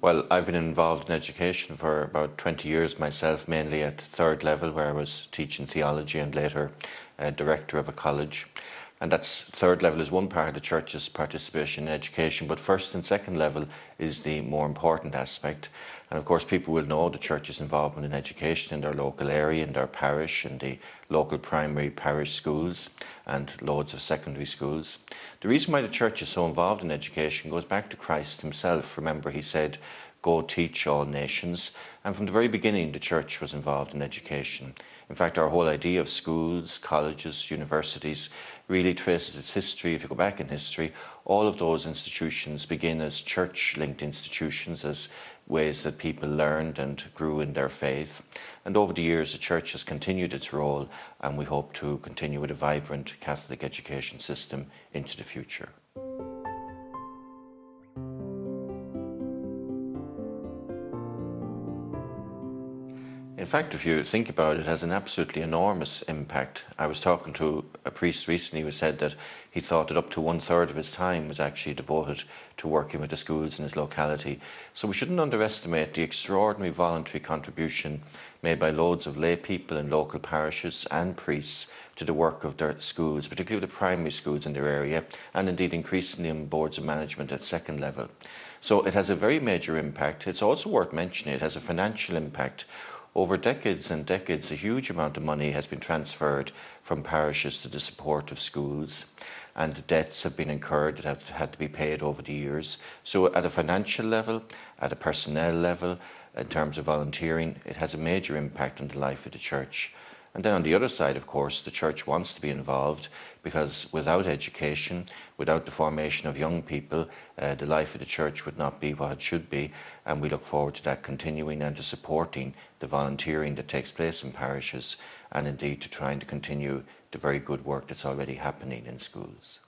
Well, I've been involved in education for about 20 years myself, mainly at third level where I was teaching theology and later director of a college. And that's third level is one part of the church's participation in education, but first and second level is the more important aspect. And of course, people will know the church's involvement in education in their local area, in their parish, in the local primary parish schools and loads of secondary schools. The reason why the church is so involved in education goes back to Christ himself. Remember, he said, "Go teach all nations." And from the very beginning, the church was involved in education. In fact, our whole idea of schools, colleges, universities really traces its history. If you go back in history, all of those institutions begin as church-linked institutions, as ways that people learned and grew in their faith. And over the years, the church has continued its role, and we hope to continue with a vibrant Catholic education system into the future. In fact, if you think about it, it has an absolutely enormous impact. I was talking to a priest recently who said that he thought that up to 1/3 of his time was actually devoted to working with the schools in his locality. So we shouldn't underestimate the extraordinary voluntary contribution made by loads of lay people in local parishes and priests to the work of their schools, particularly the primary schools in their area, and indeed increasingly on boards of management at second level. So it has a very major impact. It's also worth mentioning it has a financial impact. Over decades and decades, a huge amount of money has been transferred from parishes to the support of schools, and debts have been incurred that have had to be paid over the years. So at a financial level, at a personnel level, in terms of volunteering, it has a major impact on the life of the church. And then on the other side, of course, the church wants to be involved because without education, without the formation of young people, the life of the church would not be what it should be. And we look forward to that continuing and to supporting the volunteering that takes place in parishes, and indeed to trying to continue the very good work that's already happening in schools.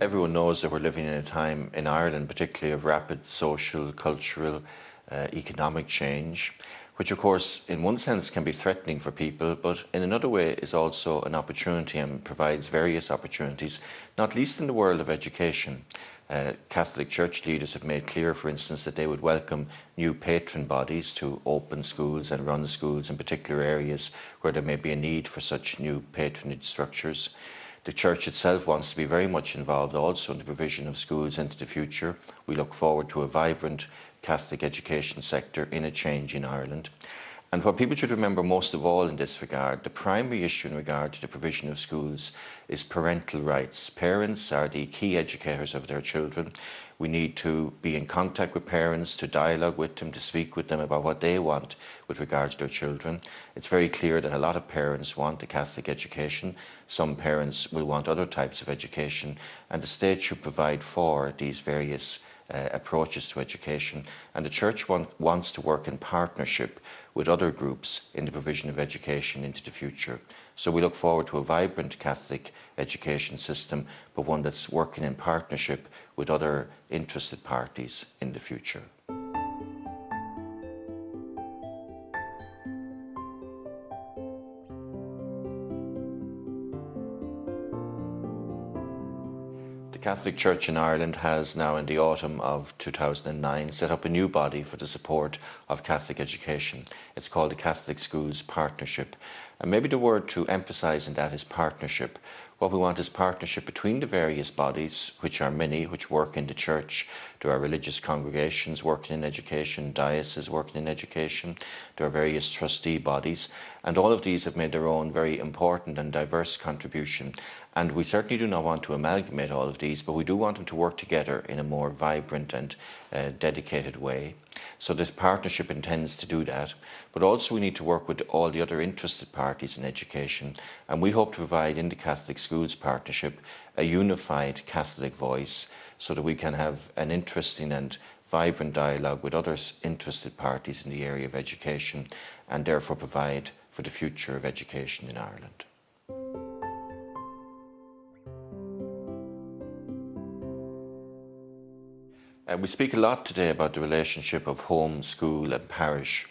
Everyone knows that we're living in a time in Ireland, particularly of rapid social, cultural, economic change, which of course in one sense can be threatening for people, but in another way is also an opportunity and provides various opportunities, not least in the world of education. Catholic Church leaders have made clear, for instance, that they would welcome new patron bodies to open schools and run schools in particular areas where there may be a need for such new patronage structures. The Church itself wants to be very much involved also in the provision of schools into the future. We look forward to a vibrant Catholic education sector in a change in Ireland. And what people should remember most of all in this regard, the primary issue in regard to the provision of schools is parental rights. Parents are the key educators of their children. We need to be in contact with parents, to dialogue with them, to speak with them about what they want with regard to their children. It's very clear that a lot of parents want a Catholic education. Some parents will want other types of education, and the state should provide for these various approaches to education, and the Church wants to work in partnership with other groups in the provision of education into the future. So we look forward to a vibrant Catholic education system, but one that's working in partnership with other interested parties in the future. The Catholic Church in Ireland has now, in the autumn of 2009, set up a new body for the support of Catholic education. It's called the Catholic Schools Partnership. And maybe the word to emphasise in that is partnership. What we want is partnership between the various bodies, which are many, which work in the church. There are religious congregations working in education, dioceses working in education. There are various trustee bodies, and all of these have made their own very important and diverse contribution. And we certainly do not want to amalgamate all of these, but we do want them to work together in a more vibrant and dedicated way. So this partnership intends to do that, but also we need to work with all the other interested parties in education, and we hope to provide in the Catholic Schools Partnership a unified Catholic voice so that we can have an interesting and vibrant dialogue with other interested parties in the area of education, and therefore provide for the future of education in Ireland. We speak a lot today about the relationship of home, school and parish.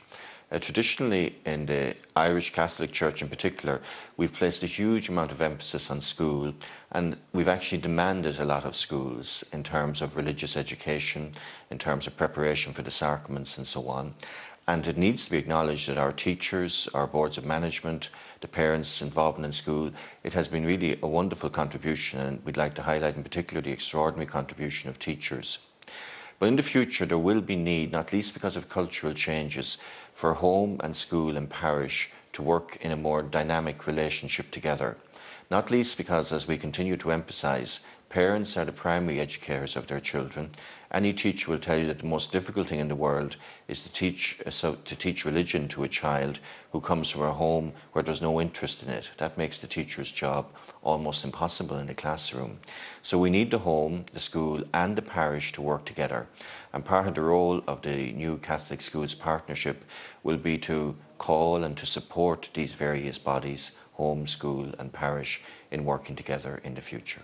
Traditionally, in the Irish Catholic Church in particular, we've placed a huge amount of emphasis on school, and we've actually demanded a lot of schools in terms of religious education, in terms of preparation for the sacraments and so on. And it needs to be acknowledged that our teachers, our boards of management, the parents' involvement in school, it has been really a wonderful contribution, and we'd like to highlight in particular the extraordinary contribution of teachers. But in the future there will be need, not least because of cultural changes, for home and school and parish to work in a more dynamic relationship together. Not least because, as we continue to emphasise, parents are the primary educators of their children. Any teacher will tell you that the most difficult thing in the world is to teach religion to a child who comes from a home where there's no interest in it. That makes the teacher's job almost impossible in the classroom. So we need the home, the school and the parish to work together. And part of the role of the New Catholic Schools Partnership will be to call and to support these various bodies, home, school and parish, in working together in the future.